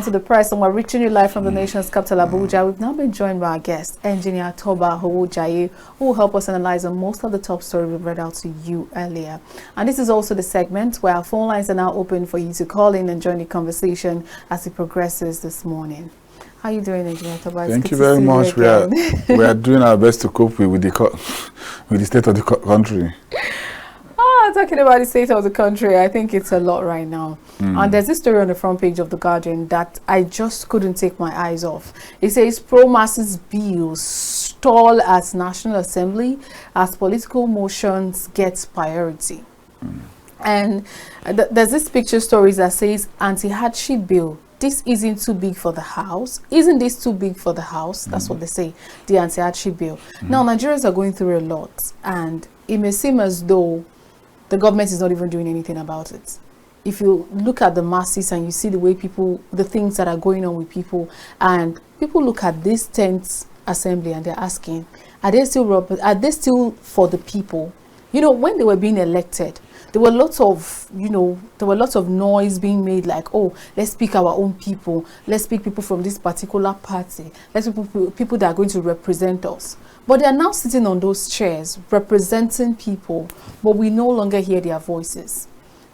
on to the press, and we're reaching you live from the nation's capital, Abuja. We've now been joined by our guest, engineer Toba Owojaiye, who will help us analyze on most of the top stories we've read out to you earlier. And this is also the segment where our phone lines are now open for you to call in and join the conversation as it progresses this morning. How are you doing, Engineer Toba? Thank you very much. We are doing our best to cope with the state of the country. Talking about the state of the country, I think it's a lot right now. And there's this story on the front page of The Guardian that I just couldn't take my eyes off. It says pro-masses bills stall at National Assembly as political motions get priority. And there's this picture stories that says anti-hardship bill. This isn't too big for the House. Isn't this too big for the House? That's what they say, the anti-hardship bill. Now, Nigerians are going through a lot, and it may seem as though the government is not even doing anything about it. If you look at the masses and you see the way the things that are going on with people, and people look at this 10th assembly and they're asking, are they still for the people? You know, when they were being elected, there were lots of noise being made, like, oh, let's pick our own people, let's pick people from this particular party, let's pick people that are going to represent us. But they are now sitting on those chairs representing people, but we no longer hear their voices.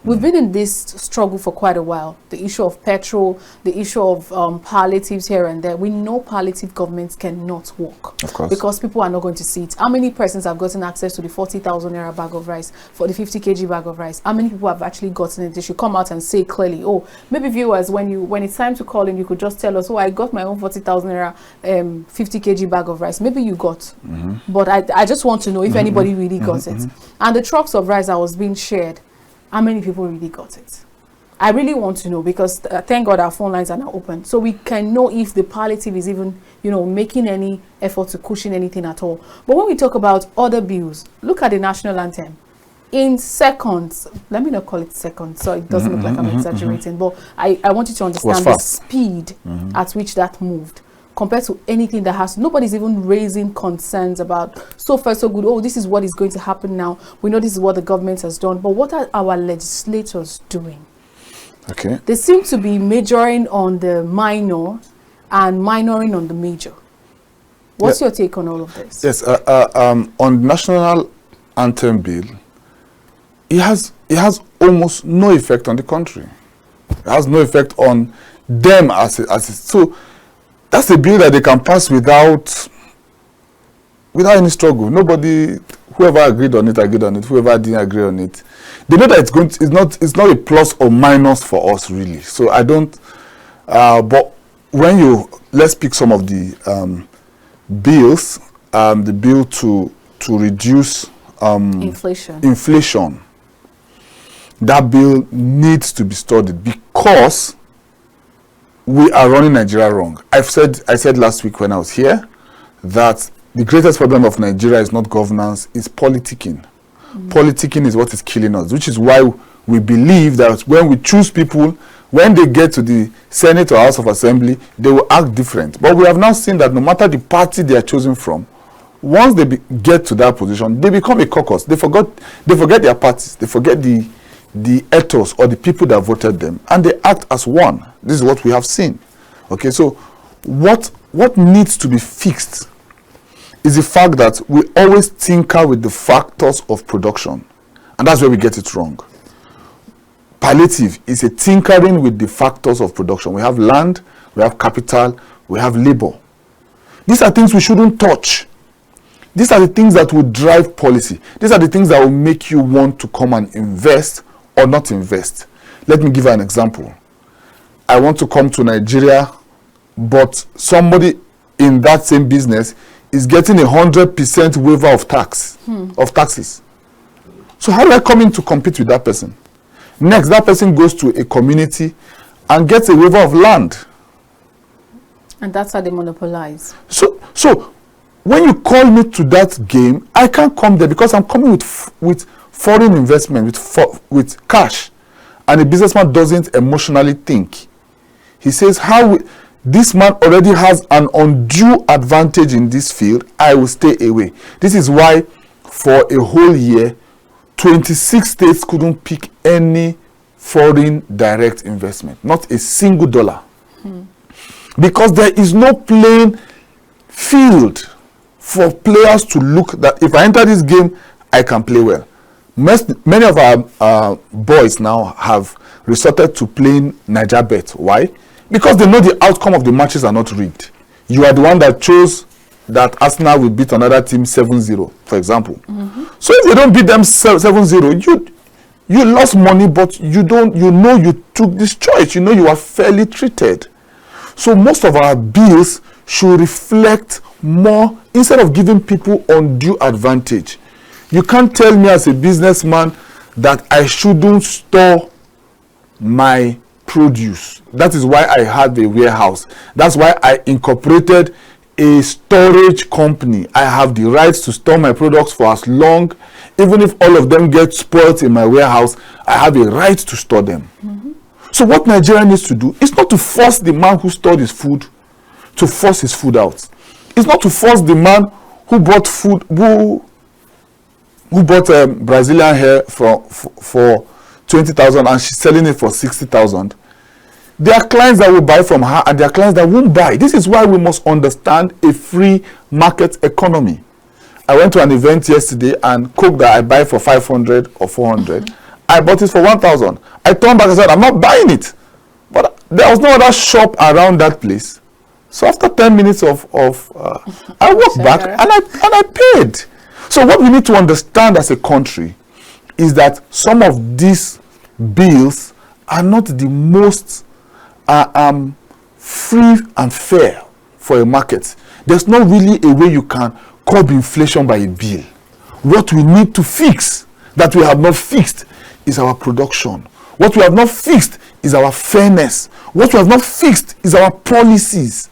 We've been in this struggle for quite a while. The issue of petrol, the issue of palliatives here and there. We know palliative governments cannot work. Of course. Because people are not going to see it. How many persons have gotten access to the 40,000 naira bag of rice, for the 50 kg bag of rice? How many people have actually gotten it? They should come out and say clearly, oh, maybe viewers, when it's time to call in, you could just tell us, oh, I got my own 40,000 naira 50 kg bag of rice. Maybe you got. But I just want to know if anybody really got it. And the trucks of rice that was being shared, how many people really got it? I really want to know, because thank God our phone lines are now open, so we can know if the palliative is even, making any effort to cushion anything at all. But when we talk about other bills, look at the national anthem. In seconds, let me not call it seconds, so it doesn't look like I'm exaggerating, but I want you to understand the speed at which that moved, compared to anything that nobody's even raising concerns about, so far so good, oh, this is what is going to happen now, we know this is what the government has done, but what are our legislators doing? Okay. They seem to be majoring on the minor and minoring on the major. What's your take on all of this? Yes, on national anthem bill, it has almost no effect on the country. It has no effect on them so that's a bill that they can pass without any struggle. Whoever agreed on it, whoever didn't agree on it. They know that it's not a plus or minus for us, really. So I don't, but let's pick some of the bills, the bill to reduce inflation. That bill needs to be studied, because we are running Nigeria wrong. I said last week when I was here that the greatest problem of Nigeria is not governance, it's politicking. Politicking is what is killing us, which is why we believe that when we choose people, when they get to the Senate or House of Assembly, they will act different. But we have now seen that no matter the party they are chosen from, once they get to that position, they become a caucus. They forget their parties, they forget the ethos or the people that voted them, and they act as one. This is what we have seen. Okay, so what needs to be fixed is the fact that we always tinker with the factors of production, and that's where we get it wrong. Palliative is a tinkering with the factors of production. We have land, we have capital, we have labor. These are things we shouldn't touch. These are the things that will drive policy. These are the things that will make you want to come and invest or not invest. Let me give you an example. I want to come to Nigeria, but somebody in that same business is getting 100% waiver of taxes. So how do I come in to compete with that person? Next, that person goes to a community and gets a waiver of land. And that's how they monopolize. So when you call me to that game, I can't come there because I'm coming with foreign investment, with cash. And a businessman doesn't emotionally think. He says, this man already has an undue advantage in this field, I will stay away. This is why for a whole year, 26 states couldn't pick any foreign direct investment, not a single dollar. because there is no playing field for players to look that if I enter this game, I can play well. Many of our boys now have resorted to playing Naija Bet. Why? Because they know the outcome of the matches are not rigged. You are the one that chose that Arsenal will beat another team 7-0, for example. So if you don't beat them 7-0, you lost money, but you know you took this choice. You know you are fairly treated. So most of our bills should reflect more, instead of giving people undue advantage. You can't tell me as a businessman that I shouldn't store my produce. That is why I had a warehouse. That's why I incorporated a storage company. I have the rights to store my products for as long, even if all of them get spoiled in my warehouse, I have a right to store them. So what Nigeria needs to do is not to force the man who stored his food to force his food out. It's not to force the man who bought food, who bought Brazilian hair for 20,000 and she's selling it for 60,000. There are clients that will buy from her and there are clients that won't buy. This is why we must understand a free market economy. I went to an event yesterday and Coke that I buy for 500 or 400, I bought it for 1,000. I turned back and said, I'm not buying it. But there was no other shop around that place. So after 10 minutes I walked back and I paid. So what we need to understand as a country is that some of these bills are not the most free and fair for a market. There's not really a way you can curb inflation by a bill. What we need to fix, that we have not fixed, is our production. What we have not fixed is our fairness. What we have not fixed is our policies.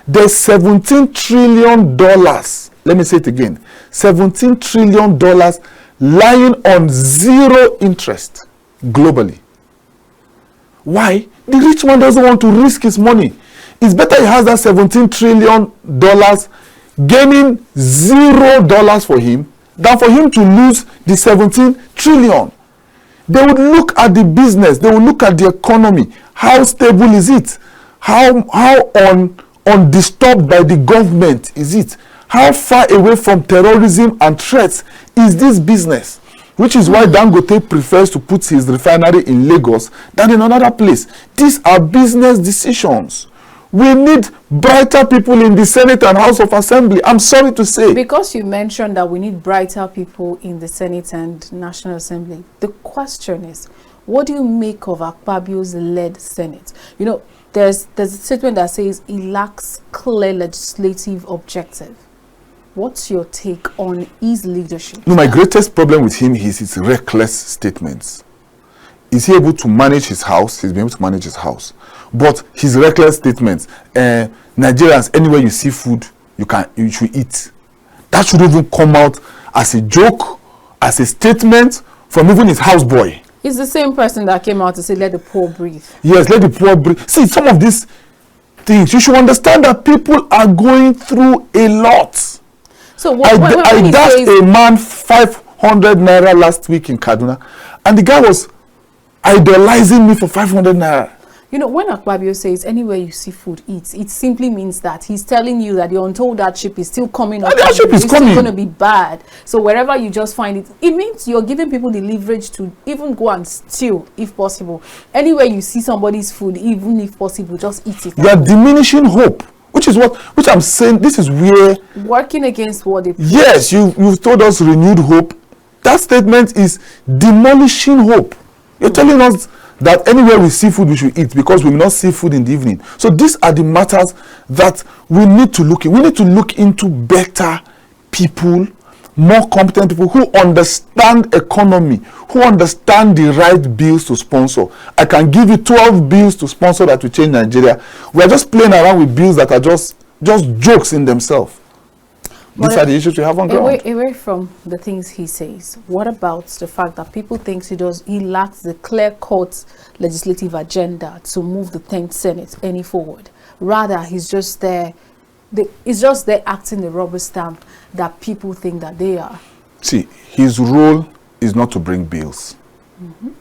There's $17 trillion. Let me say it again. $17 trillion lying on zero interest globally. Why? The rich man doesn't want to risk his money. It's better he has that $17 trillion gaining $0 for him than for him to lose the 17 trillion. They would look at the business, they would look at the economy. How stable is it? How undisturbed by the government is it? How far away from terrorism and threats is this business? Which is why Dangote prefers to put his refinery in Lagos than in another place. These are business decisions. We need brighter people in the Senate and House of Assembly. I'm sorry to say. Because you mentioned that we need brighter people in the Senate and National Assembly, the question is, what do you make of Akpabio's led Senate? You know, there's a statement that says he lacks clear legislative objective. What's your take on his leadership? No, my greatest problem with him is his reckless statements. Is he able to manage his house? He's been able to manage his house. But his reckless statements, Nigerians, anywhere you see food, you should eat. That should even come out as a joke, as a statement from even his houseboy. He's the same person that came out to say, let the poor breathe. Yes, let the poor breathe. See, some of these things, you should understand that people are going through a lot. So I dashed a man 500 naira last week in Kaduna, and the guy was idolizing me for 500 naira. You know, when Akpabio says anywhere you see food, eat, it simply means that he's telling you that the untold hardship is still coming up. The hardship is coming. It's going to be bad. So wherever you just find it, it means you're giving people the leverage to even go and steal, if possible. Anywhere you see somebody's food, even if possible, just eat it. You are diminishing hope, which I'm saying. This is where working against what they. Yes, you've told us renewed hope. That statement is demolishing hope. You're telling us that anywhere we see food, we should eat because we will not see food in the evening. So these are the matters that we need to look in. We need to look into better people, more competent people who understand economy, who understand the right bills to sponsor. I can give you 12 bills to sponsor that will change Nigeria. We are just playing around with bills that are just jokes in themselves. These are the issues we have on ground. Away from the things he says, what about the fact that people think he lacks the clear-cut legislative agenda to move the 10th Senate any forward? Rather, he's just there acting the rubber stamp that people think that they are. See, his role is not to bring bills.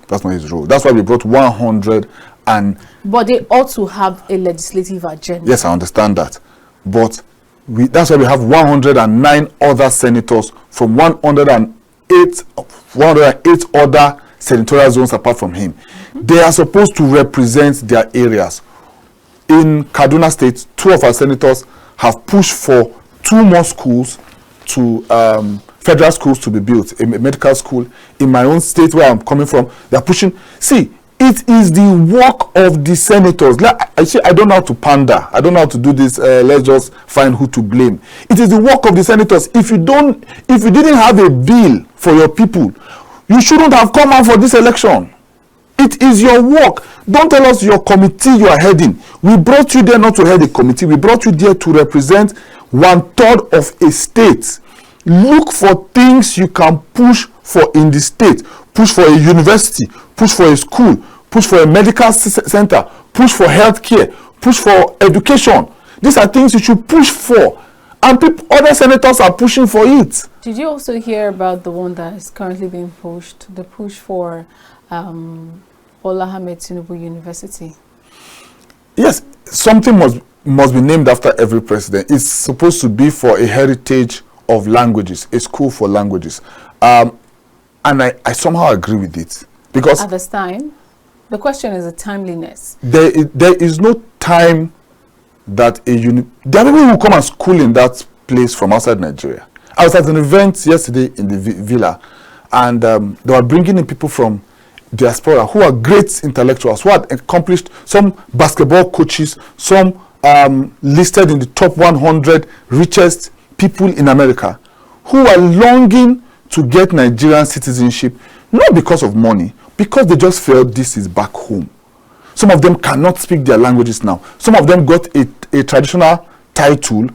That's not his role. That's why we brought 100 And but they ought to have a legislative agenda. yes, I understand that. But that's why we have 109 other senators from 108 other senatorial zones apart from him. They are supposed to represent their areas. In Kaduna State, 2 of our senators have pushed for 2 more schools to federal schools to be built, a medical school. In my own state where I'm coming from, they're pushing. See, it is the work of the senators. I don't know how to pander. I don't know how to do this. Let's just find who to blame. It is the work of the senators. If you didn't have a bill for your people, you shouldn't have come out for this election. It is your work. Don't tell us your committee you are heading. We brought you there not to head a committee. We brought you there to represent 1/3 of a state. Look for things you can push for in the state. Push for a university. Push for a school. Push for a medical center. Push for healthcare. Push for education. These are things you should push for. And other senators are pushing for it. Did you also hear about the one that is currently being pushed? The push for Olamide Tinubu University. Yes, something must be named after every president. It's supposed to be for a heritage of languages, a school for languages. And I somehow agree with it. Because at this time, the question is the timeliness. There is no time that there are people who come and school in that place from outside Nigeria. I was at an event yesterday in the villa, and they were bringing in people from diaspora who are great intellectuals, who had accomplished, some basketball coaches, some listed in the top 100 richest people in America, who are longing to get Nigerian citizenship, not because of money, because they just felt this is back home. Some of them cannot speak their languages now. Some of them got a traditional title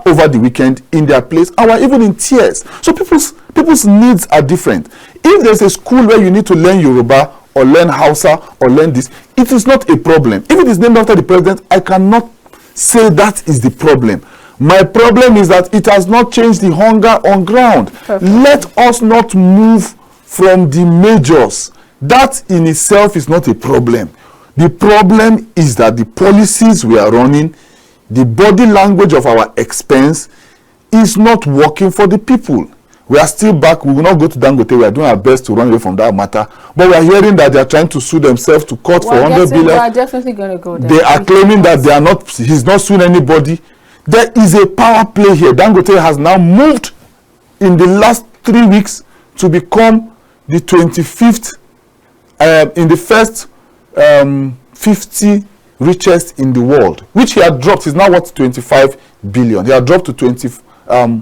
over the weekend in their place and were even in tears. So people's needs are different. If there's a school where you need to learn Yoruba or learn Hausa or learn this, it is not a problem. If it is named after the president, I cannot say that is the problem. My problem is that it has not changed the hunger on ground. Perfect. Let us not move from the majors. That in itself is not a problem. The problem is that the policies we are running, the body language of our expense is not working for the people. We are still back. We will not go to Dangote. We are doing our best to run away from that matter. But we are hearing that they are trying to sue themselves to court for 100 billion. They are definitely going to go there. They are claiming that they are not. He's not suing anybody. There is a power play here. Dangote has now moved in the last 3 weeks to become the 25th in the first 50 richest in the world, which he had dropped. He's now worth 25 billion. He had dropped to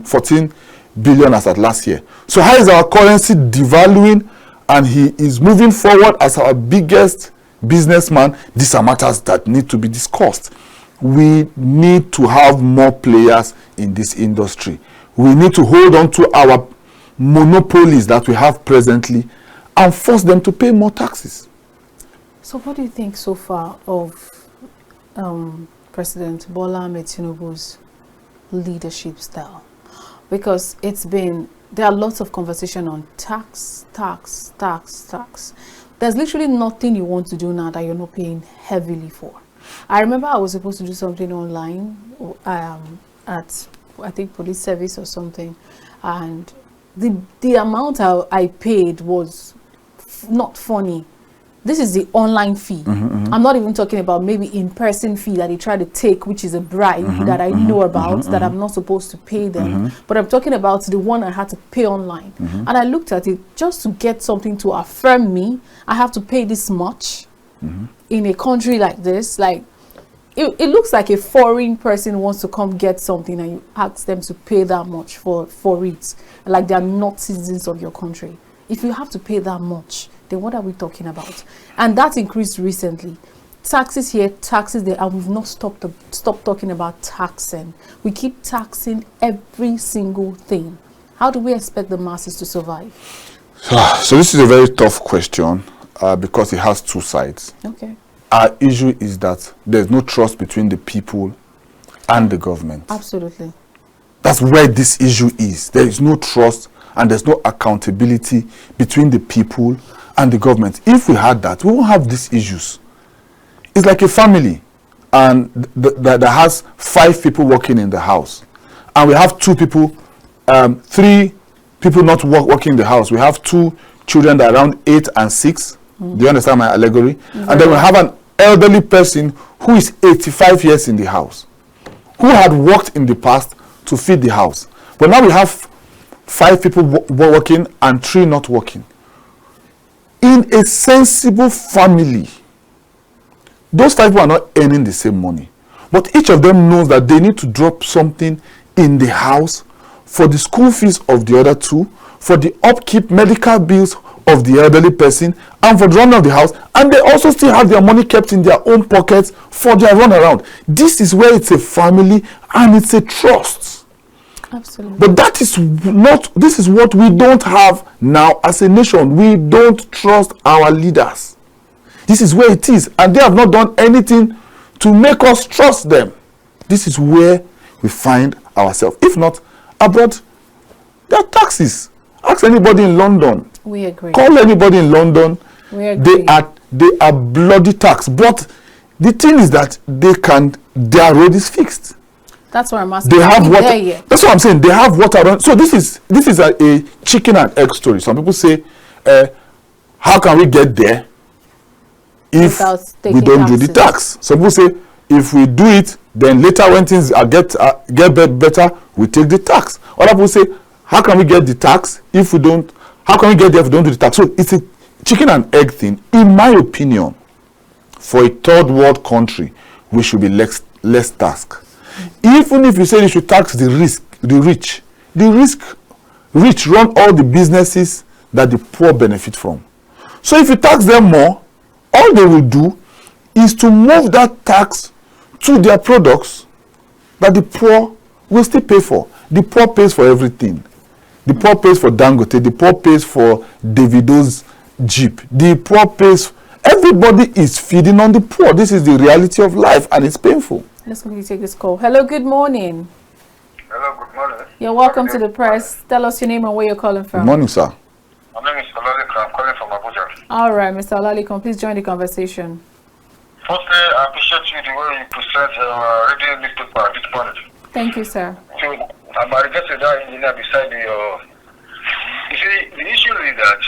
14 billion as at last year. So how is our currency devaluing and he is moving forward as our biggest businessman? These are matters that need to be discussed. We need to have more players in this industry. We need to hold on to our monopolies that we have presently and force them to pay more taxes. So what do you think so far of President Bola Ahmed Tinubu's leadership style? Because there are lots of conversation on tax. There's literally nothing you want to do now that you're not paying heavily for. I remember I was supposed to do something online at, I think, police service or something, and the amount I paid was not funny. This is the online fee. I'm not even talking about maybe in-person fee that they try to take, which is a bribe that I know about, that I'm not supposed to pay them. But I'm talking about the one I had to pay online. And I looked at it, just to get something to affirm me, I have to pay this much in a country like this. Like, it looks like a foreign person wants to come get something and you ask them to pay that much for it. Like they're not citizens of your country. If you have to pay that much, then what are we talking about? And that increased recently. Taxes here, taxes there, and we've not stopped talking about taxing. We keep taxing every single thing. How do we expect the masses to survive? So this is a very tough question because it has two sides. Okay. Our issue is that there's no trust between the people and the government. Absolutely. That's where this issue is. There is no trust and there's no accountability between the people and the government. If we had that, we won't have these issues. it's like a family, and that has 5 people working in the house, and we have 2 people, 3 people not working in the house. We have 2 children that are around 8 and 6. Do you understand my allegory? Mm-hmm. And then we have an elderly person who is 85 years in the house, who had worked in the past to feed the house. But now we have 5 people working and 3 not working. In a sensible family, those 5 people are not earning the same money, but each of them knows that they need to drop something in the house for the school fees of the other 2, for the upkeep medical bills of the elderly person, and for the run of the house, and they also still have their money kept in their own pockets for their run around. This is where it's a family and it's a trust. Absolutely. But that is not, this is what we don't have now as a nation. We don't trust our leaders. This is where it is, and they have not done anything to make us trust them. This is where we find ourselves. If not, abroad, there are taxes. Ask anybody in London. We agree. Call anybody in London. We agree. They are bloody tax. But the thing is that their road is fixed. That's what I'm asking. They have water. That's what I'm saying. They have water. So this is a chicken and egg story. Some people say, how can we get there if we don't do the tax? Some people say, if we do it, then later when things get better, we take the tax. Other people say, how can we get the tax if we don't? How can we get there if we don't do the tax? So it's a chicken and egg thing. In my opinion, for a third world country, we should be less tax. Even if you say you should tax the rich run all the businesses that the poor benefit from. So if you tax them more, all they will do is to move that tax to their products that the poor will still pay for. The poor pays for everything. The poor pays for Dangote. The poor pays for Davido's Jeep. The poor pays. Everybody is feeding on the poor. This is the reality of life, and it's painful. Let's quickly take this call. Hello, good morning. Hello, good morning. You're welcome to the press. Tell us your name and where you're calling from. Good morning, sir. My name is Olamide. I'm calling from Abuja. All right, Mr. Olalikon, please join the conversation. Firstly, I appreciate you the way you present reading newspaper this morning. Thank you, sir. So, I'm regards to that engineer beside you. You see, the issue is that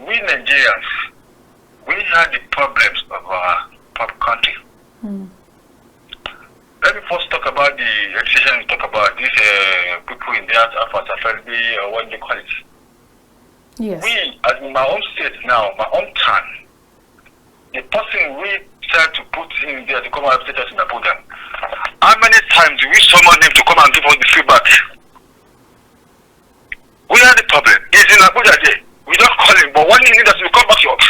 we Nigerians, we had the problems of our country. Let me first talk about the legislation. Talk about these people in the art of or what they call it. Yes. We, as in my own state now, my own town, the person we tried to put in there to come and represent us in Abuja, how many times do we summon him to come and give us the feedback? We have the problem. He's in Abuja there. We don't call him, but when he needs us to come back to us.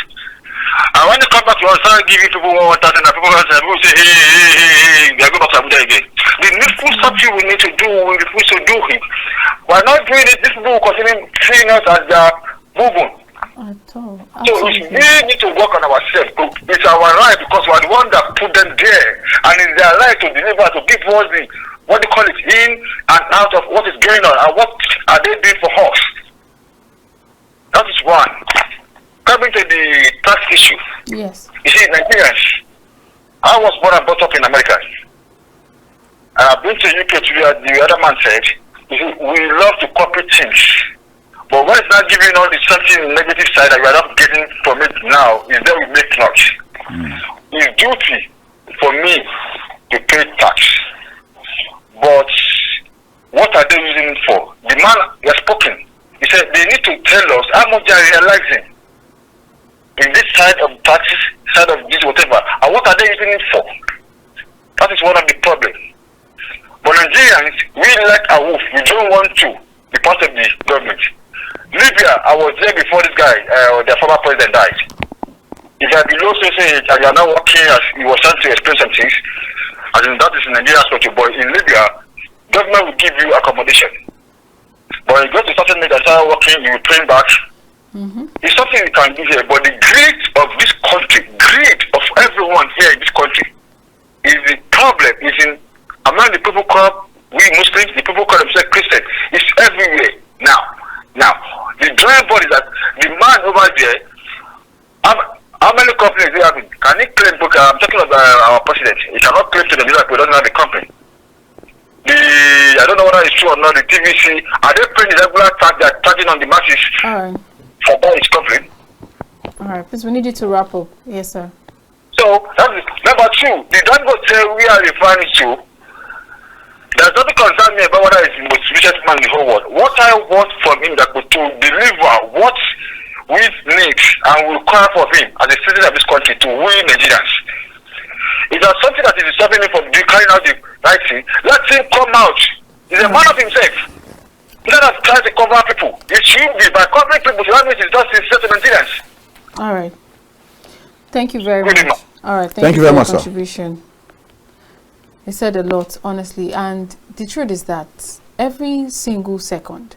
And when they come back to us, start giving people 1,000, and people say, hey, we are going back to Abuja again. The needful something we need to do, we refuse to do it. We are not doing it. This people will continue seeing us as they are moving. At all. So we need to work on ourselves. It's our right because we are the one that put them there, and it's their right to deliver, to give us the what they call it in and out of what is going on and what are they doing for us. That is one. Coming to the tax issue. Yes. You see, Nigerians, I was born and brought up in America. And I've been to UK to the other man said, we love to copy things. But when it's not giving all the something negative side that we are not getting from it now, is that we make much. It's duty for me to pay tax. But what are they using it for? The man has spoken. He said they need to tell us how much they are realizing in this side of taxes, side of this whatever, and what are they using it for? That is one of the problems. But Nigerians, we like a wolf. We don't want to be part of the government. Libya, I was there before this guy, their former president died. If you are below say and you are not working as he was trying to explain some things, as in that is in Nigeria aspect, but in Libya, government will give you accommodation. But you go to certain age and start working, you will train back. It's something you can do here, but the greed of this country, greed of everyone here in this country, is the problem. Is in among the people called we Muslims, the people call themselves Christians. It's everywhere now. Now, the drawing board is that the man over there, how many companies they have? can he claim, because I'm talking about our president, he cannot claim to the Nigeria that we don't have a company. I don't know whether it's true or not, the TVC, are they paying the regular tax they're charging on the masses for that is company? Alright, please, we need you to wrap up. Yes, sir. So, that's number two. The Dangote say we are referring to, there's nothing concern me about whether he's the most richest man in the whole world. What I want from him that to deliver what we need and we require for him as a citizen of this country to win Nigerians. If there's something that is disturbing me from carrying out the right thing, let him come out. He's a man of himself. Let us try to cover people. It should be by covering people, so that means it's just sincere to Nigerians. All right. Thank you very much. All right. Thank you very for much, your contribution. He said a lot, honestly, and the truth is that every single second,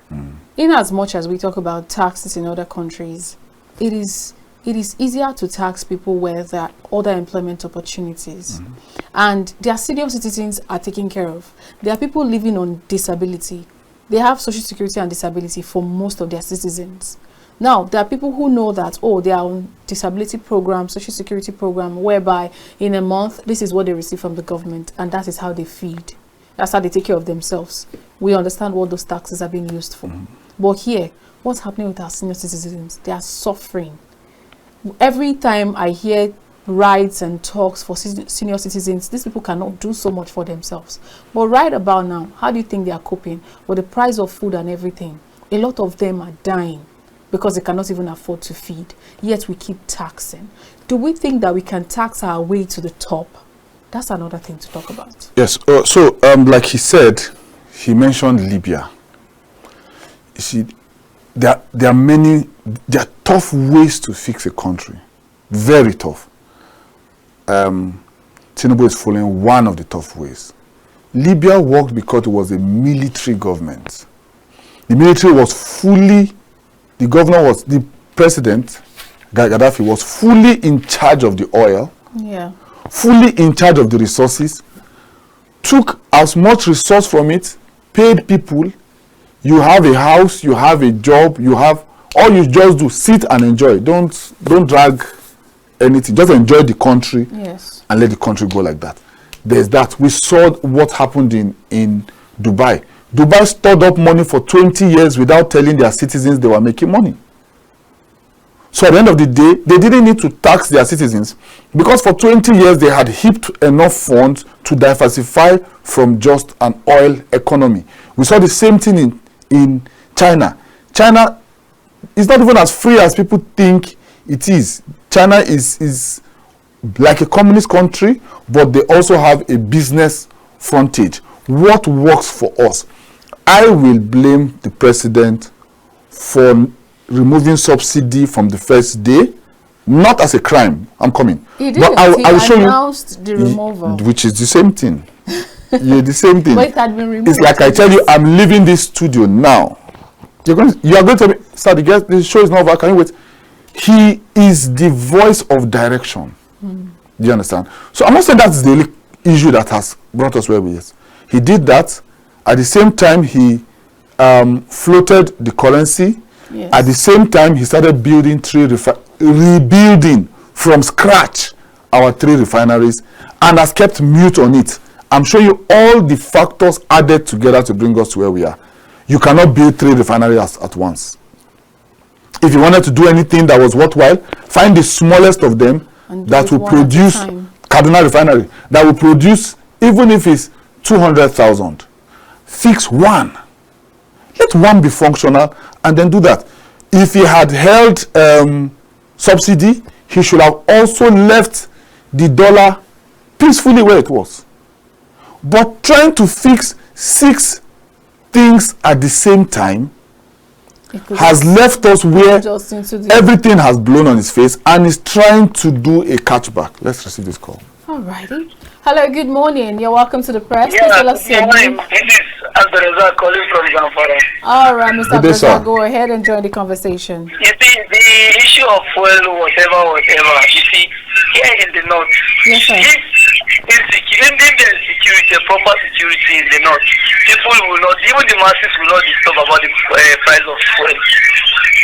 in as much as we talk about taxes in other countries, it is easier to tax people where there are other employment opportunities, and their senior citizens are taken care of. There are people living on disability. They have social security and disability for most of their citizens. Now, there are people who know that, oh, they are on disability program, social security program, whereby in a month, this is what they receive from the government, and that is how they feed. That's how they take care of themselves. We understand what those taxes are being used for. But here, what's happening with our senior citizens? They are suffering. Every time I hear rights and talks for senior citizens, these people cannot do so much for themselves. But right about now, how do you think they are coping with the price of food and everything? A lot of them are dying because they cannot even afford to feed, yet we keep taxing. Do we think that we can tax our way to the top? That's another thing to talk about. Yes, like he said, he mentioned Libya. You see, there are tough ways to fix a country, very tough. Tinubu is following one of the tough ways. Libya worked because it was a military government. The military was fully, the president, Gaddafi, was fully in charge of the oil, fully in charge of the resources, took as much resource from it, paid people. You have a house, you have a job, you have, all you just do, sit and enjoy. Don't drag anything. Just enjoy the country and let the country go like that. There's that. We saw what happened in Dubai. Dubai stored up money for 20 years without telling their citizens they were making money. So at the end of the day, they didn't need to tax their citizens because for 20 years they had heaped enough funds to diversify from just an oil economy. We saw the same thing in China. China is not even as free as people think it is. China is like a communist country, but they also have a business frontage. What works for us? I will blame the president for removing subsidy from the first day, not as a crime. I'm coming. He did. But I will show you the removal, which is the same thing. Yeah, the same thing. But it had been removed. It's like I tell you, I'm leaving this studio now. You are going to tell me, sir, the show is not over. Can you wait? He is the voice of direction. Do you understand? So I'm not saying that's the only issue that has brought us where we are. He did that. At the same time, he floated the currency. Yes. At the same time, he started building rebuilding from scratch our 3 refineries and has kept mute on it. I'm showing you all the factors added together to bring us to where we are. You cannot build 3 refineries at once. If you wanted to do anything that was worthwhile, find the smallest of them that will produce Kaduna refinery, that will produce, even if it's 200,000. Fix one. Let one be functional and then do that. If he had held subsidy, he should have also left the dollar peacefully where it was. But trying to fix 6 things at the same time has left us where everything has blown on his face and is trying to do a catchback. Let's receive this call. Alrighty. Hello, good morning. You're welcome to the press. Yeah, this is Abdulrazak calling from Zamfara. Alright, Mr. Abdulrazak, go ahead and join the conversation. You see, the issue of fuel, whatever, you see, here in the north, yes, sir. if there's security a proper security in the north, people will not, even the masses will not disturb about the price of fuel.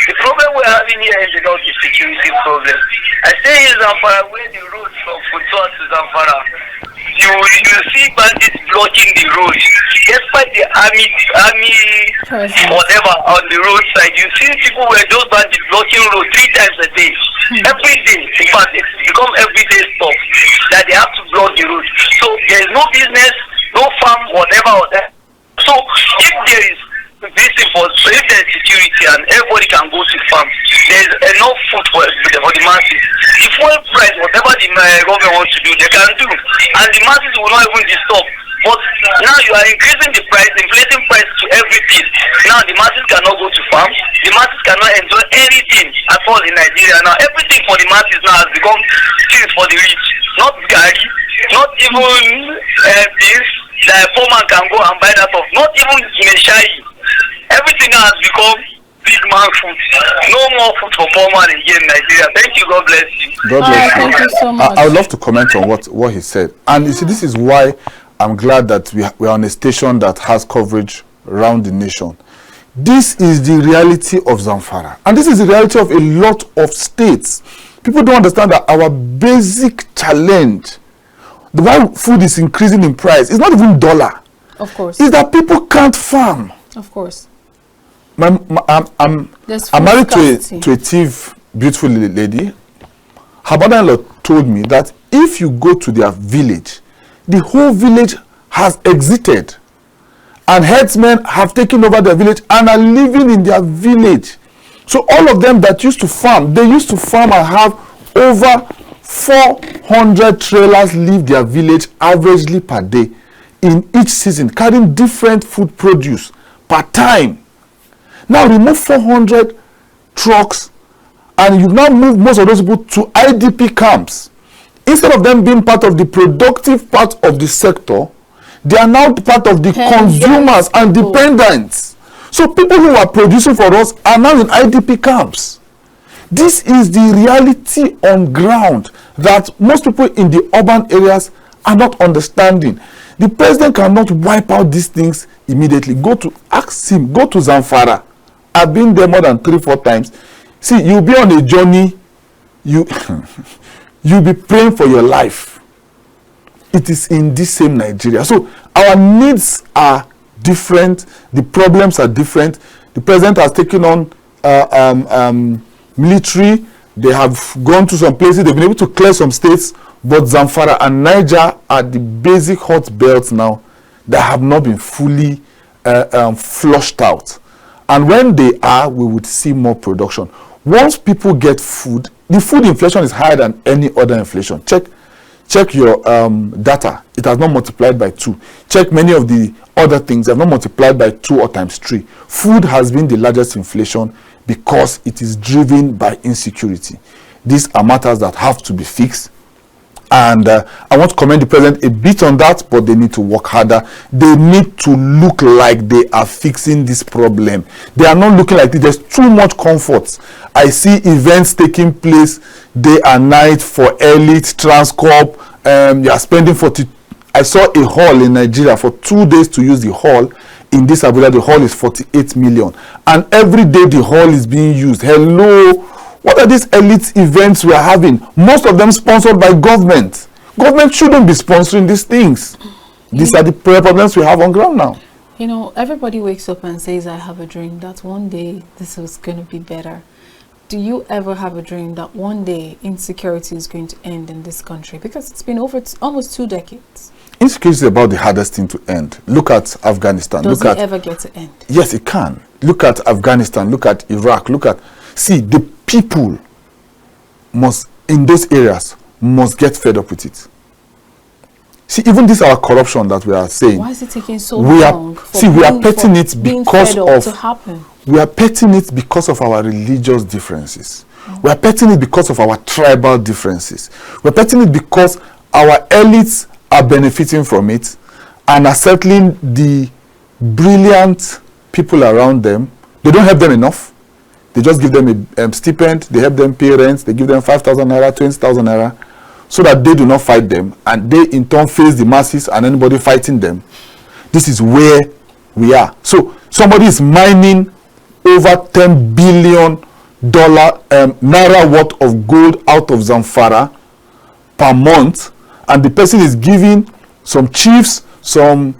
The problem we're having here in the north is security problem. I say in Zamfara, where the road from Funtua to Zamfara, you see bandits blocking the road. Despite the army whatever on the roadside, you see people were those bandits blocking road 3 times a day. Every day, in fact, it's become everyday stuff that they have to block the road. So there is no business, no farm, whatever. So if there is this so if there is security and everybody can go to farm, there is enough food for the masses. The fuel price, whatever the government wants to do, they can do, and the masses will not even disturb. But now you are increasing the price, inflating price to everything. Now the masses cannot go to farm, the masses cannot enjoy anything at all in Nigeria. Now everything for the masses now has become things for the rich, not Gary, not even this that a poor man can go and buy that of, not even Meshai. Everything has become big man food. No more food for poor man again in Nigeria. Thank you. God bless you. God bless you. Thank you so much. I would love to comment on what he said. And you see, this is why I'm glad that we are on a station that has coverage around the nation. This is the reality of Zamfara. And this is the reality of a lot of states. People don't understand that our basic challenge, the why food is increasing in price, is not even dollar. Of course. Is that people can't farm. Of course. I'm married to a thief, beautiful lady. Her mother-in-law told me that if you go to their village, the whole village has exited, and herdsmen have taken over their village and are living in their village. So all of them that used to farm, they used to farm and have over 400 trailers leave their village averagely per day in each season, carrying different food produce per time. Now remove 400 trucks and you've now moved most of those people to IDP camps. Instead of them being part of the productive part of the sector, they are now part of the consumers and dependents. So people who are producing for us are now in IDP camps. This is the reality on ground that most people in the urban areas are not understanding. The president cannot wipe out these things immediately. Ask him, go to Zamfara. I've been there more than 3-4 times. See, you'll be on a journey, you'll be praying for your life. It is in this same Nigeria. So our needs are different, the problems are different. The president has taken on military, they have gone to some places, they've been able to clear some states, but Zamfara and Niger are the basic hot belts now that have not been fully flushed out. And when they are, we would see more production. Once people get food, the food inflation is higher than any other inflation. Check your data. It has not multiplied by 2. Check many of the other things. They have not multiplied by 2 or times 3. Food has been the largest inflation because it is driven by insecurity. These are matters that have to be fixed. And I want to commend the president a bit on that, but they need to work harder. They need to look like they are fixing this problem. They are not looking like this. There's too much comfort. I see events taking place day and night for elite, Transcorp. You are spending I saw a hall in Nigeria for 2 days to use the hall. In this Abuja, the hall is 48 million. And every day the hall is being used. Hello. What are these elite events we are having? Most of them sponsored by government. Government shouldn't be sponsoring these things. These are the problems we have on ground now. You know, everybody wakes up and says, I have a dream that one day this is going to be better. Do you ever have a dream that one day insecurity is going to end in this country? Because it's been over almost 2 decades. Insecurity is about the hardest thing to end. Look at Afghanistan. Does it ever get to end? Yes, it can. Look at Afghanistan. Look at Iraq. See, the people in those areas must get fed up with it. See, even this our corruption that we are saying. Why is it taking so long? We are petting it because we are petting it because of our religious differences. We are petting it because of our tribal differences. We are petting it because our elites are benefiting from it and are settling the brilliant people around them. They don't help them enough. They just give them a stipend, they help them pay rent, they give them 5,000 naira, 20,000 naira. so that they do not fight them, and they in turn face the masses and anybody fighting them. This is where we are. So somebody is mining over $10 billion naira worth of gold out of Zamfara per month, and the person is giving some chiefs, some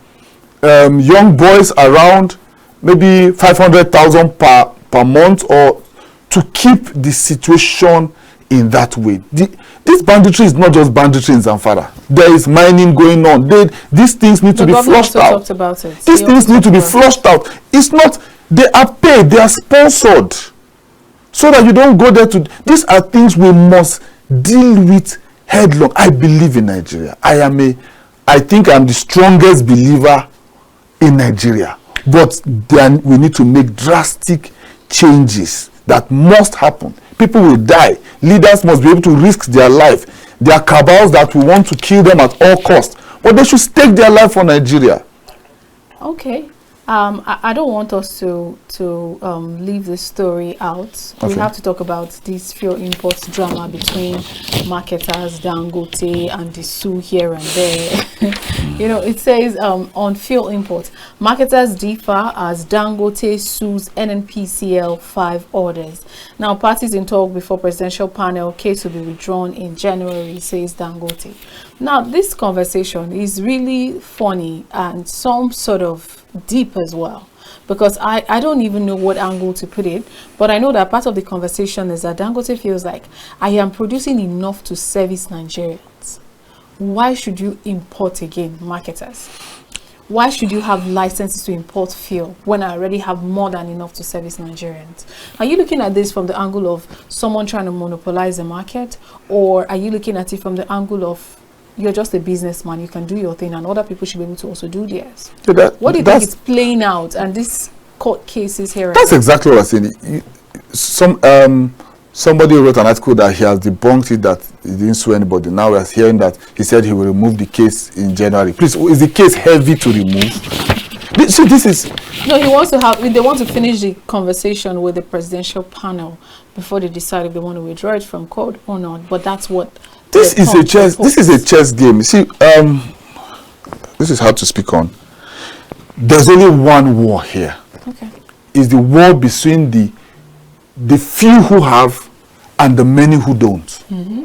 young boys around maybe 500,000 per month, or to keep the situation in that way. This banditry is not just banditry in Zamfara. There is mining going on. These things need to be flushed out. These things need to be flushed out. It's not, they are paid, they are sponsored, so that you don't go there to. These are things we must deal with headlong. I believe in Nigeria. I think I'm the strongest believer in Nigeria. But then we need to make drastic changes that must happen. People will die. Leaders must be able to risk their life. There are cabals that will want to kill them at all costs, but they should stake their life for Nigeria. Okay. I don't want us to leave this story out. Okay. We have to talk about this fuel import drama between marketers, Dangote, and the sue here and there. You know, it says on fuel imports, marketers differ as Dangote sues NNPCL 5 orders. Now, parties in talk before presidential panel, case will be withdrawn in January, says Dangote. Now, this conversation is really funny and some sort of deep as well, because I don't even know what angle to put it, but I know that part of the conversation is that Dangote feels like, I am producing enough to service Nigerians. Why should you import again, marketers? Why should you have licenses to import fuel when I already have more than enough to service Nigerians? Are you looking at this from the angle of someone trying to monopolize the market, or are you looking at it from the angle of you're just a businessman, you can do your thing, and other people should be able to also do theirs? So what do you think is playing out, and this court cases here? That's exactly what I'm saying. Somebody wrote an article that he has debunked it, that he didn't sue anybody. Now we're hearing that he said he will remove the case in January. Please, is the case heavy to remove? So this is... No, he wants to have... They want to finish the conversation with the presidential panel before they decide if they want to withdraw it from court or not. But that's what... This is a chess. This is a chess game. See, this is hard to speak on. There's only one war here. Okay. It's the war between the few who have and the many who don't. Mm-hmm.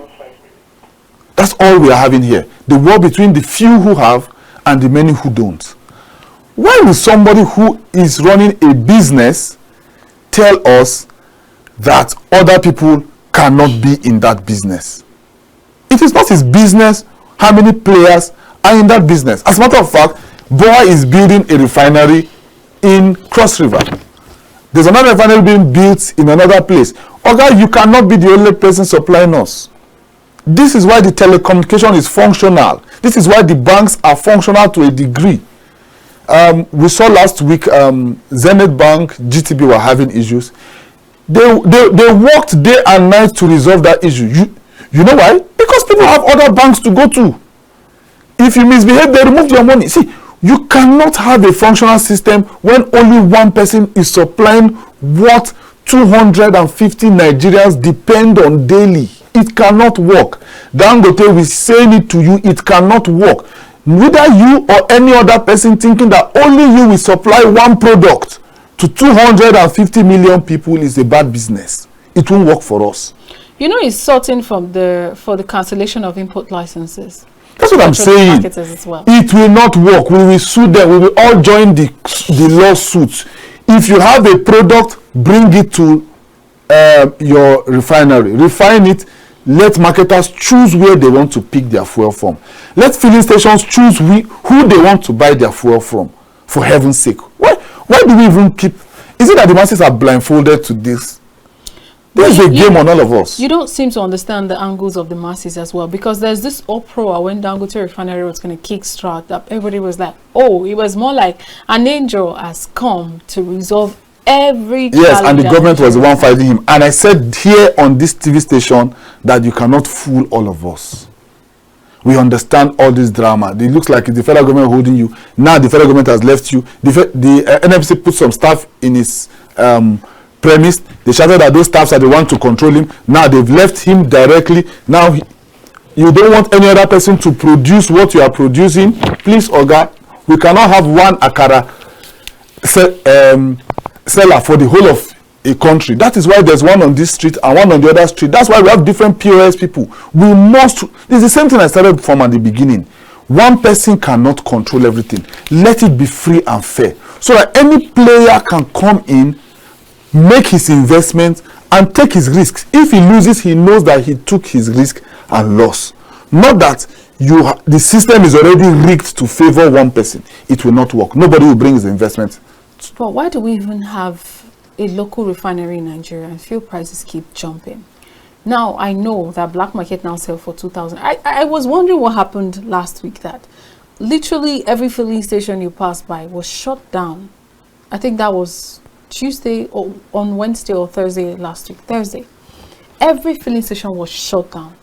That's all we are having here. The war between the few who have and the many who don't. Why will somebody who is running a business tell us that other people cannot be in that business? It is not his business how many players are in that business. As a matter of fact, BOA is building a refinery in Cross River. There's another refinery being built in another place. Okay, you cannot be the only person supplying us. This is why the telecommunication is functional. This is why the banks are functional to a degree. We saw last week Zenith Bank, GTB were having issues. They worked day and night to resolve that issue. You know why? Because people have other banks to go to. If you misbehave, they remove your money. See, you cannot have a functional system when only one person is supplying what 250 Nigerians depend on daily. It cannot work. Dangote, we saying it to you, it cannot work. Neither you or any other person thinking that only you will supply one product to 250 million people is a bad business. It won't work for us. You know, it's sorting for the cancellation of import licenses. That's what I'm saying. As well. It will not work. We will sue them. We will all join the lawsuits. If you have a product, bring it to your refinery. Refine it. Let marketers choose where they want to pick their fuel from. Let filling stations choose who they want to buy their fuel from. For heaven's sake. Why do we even keep... Is it that the masses are blindfolded to this? There's a game on all of us. You don't seem to understand the angles of the masses as well, because there's this uproar when Dangote refinery was going to kickstart that everybody was like, oh, it was more like an angel has come to resolve every challenge. Yes, and the government was the one fighting him. And I said here on this TV station that you cannot fool all of us. We understand all this drama. It looks like it's the federal government holding you. Now the federal government has left you. The NFC put some staff in his premise. They shouted that those staffs are the ones to control him. Now they've left him directly. Now you don't want any other person to produce what you are producing, please, Oga, we cannot have one akara seller for the whole of a country. That is why there's one on this street and one on the other street. That's why we have different POS people. We must, it's the same thing I started from at the beginning. One person cannot control everything. Let it be free and fair, so that any player can come in, make his investment and take his risks. If he loses, he knows that he took his risk and loss. Not that the system is already rigged to favor one person. It will not work. Nobody will bring his investment. But why do we even have a local refinery in Nigeria and fuel prices keep jumping? Now, I know that black market now sell for 2,000. I was wondering what happened last week, that literally every filling station you passed by was shut down. I think that was Tuesday or on Wednesday or Thursday last week. Thursday. Every filling station was shut down.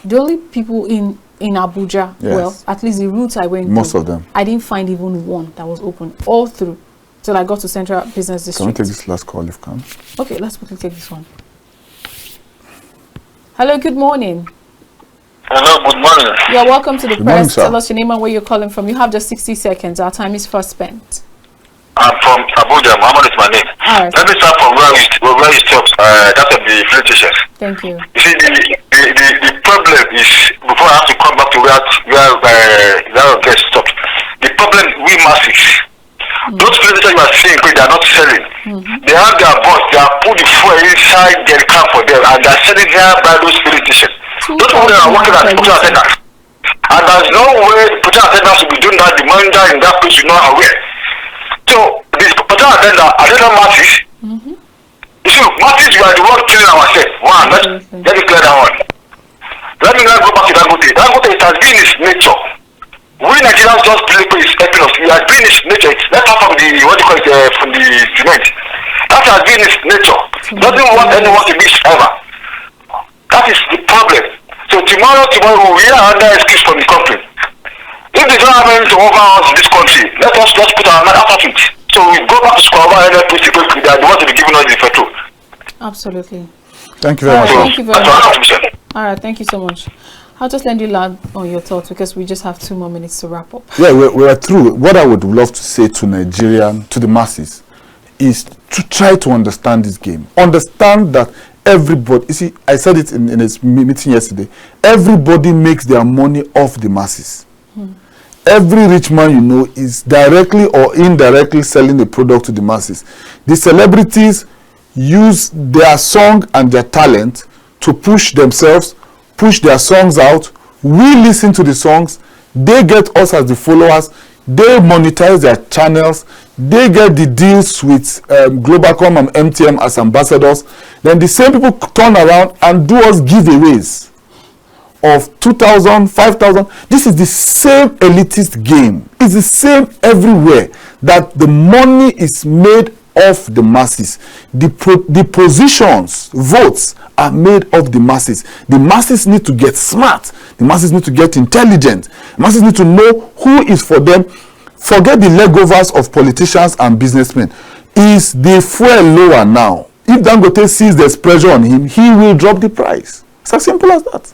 The only people in Abuja, yes, well, at least the routes I went most through, of them, I didn't find even one that was open all through till I got to Central Business District. Can we take this last call if can? Okay, let's quickly take this one. Hello, good morning. Hello, good morning. You're welcome to the Good morning, press. sir. Tell us your name and where you're calling from. You have just 60 seconds. Our time is fast spent. I'm from Abuja. Muhammad is my name. All right. Let me start from where you stopped. That's at the filling stations. Thank you. You see, the problem is, before I have to come back to where guest stopped, the problem we masses, those filling stations you are seeing, they are not selling. They have their boss, they have put the fuel inside their car for them, and they are selling here by those filling stations. Those people that are working as production attendants. And there's no way the production attendants will be doing that, the manager in that place is not aware. So, the production attendant, masses, you see, masses, we are the one killing ourselves. One, let me clear that one. Let me now go back to Dangote. Dangote, it has been its nature. We Nigerians just believe it's helping us. It has been its nature. Let's start from the, what do you call it, from the cement. That has been its nature. Doesn't want anyone to be ever. That is the problem. So tomorrow we are under excuse from the company. If they don't have anything over us in this country, let us just put our mind out of it. So we go back to square one and they are the ones to be giving us the petrol. Absolutely. Thank you very much. Thank you very much. much. All right, thank you so much. I'll just let you land on your thoughts because we just have 2 more minutes to wrap up. Yeah, we're through. What I would love to say to Nigerian, to the masses, is to try to understand this game. Understand that everybody, you see, I said it in a meeting yesterday, everybody makes their money off the masses. Every rich man you know is directly or indirectly selling a product to the masses. The celebrities use their song and their talent to push themselves, push their songs out. We listen to the songs, they get us as the followers, they monetize their channels, they get the deals with Globalcom and MTM as ambassadors. Then the same people turn around and do us giveaways of 2,000, 5,000. This is the same elitist game. It's the same everywhere, that the money is made of the masses. The positions, votes are made of the masses. The masses need to get smart. The masses need to get intelligent. The masses need to know who is for them. Forget the legovers of politicians and businessmen. Is the fuel lower now? If Dangote sees there's pressure on him, he will drop the price. It's as simple as that.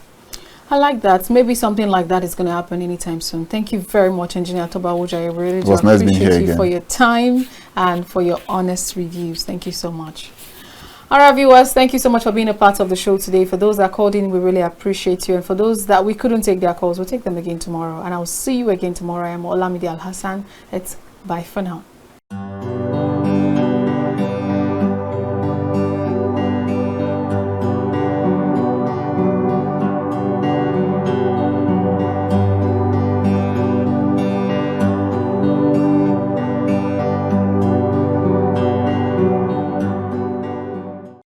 I like that. Maybe something like that is going to happen anytime soon. Thank you very much, Engineer Toba Owojaiye. Really do appreciate you for your time and for your honest reviews. Thank you so much. All right, viewers, thank you so much for being a part of the show today. For those that called in, we really appreciate you. And for those that we couldn't take their calls, we'll take them again tomorrow. And I'll see you again tomorrow. I am Olamide Alhassan. It's bye for now.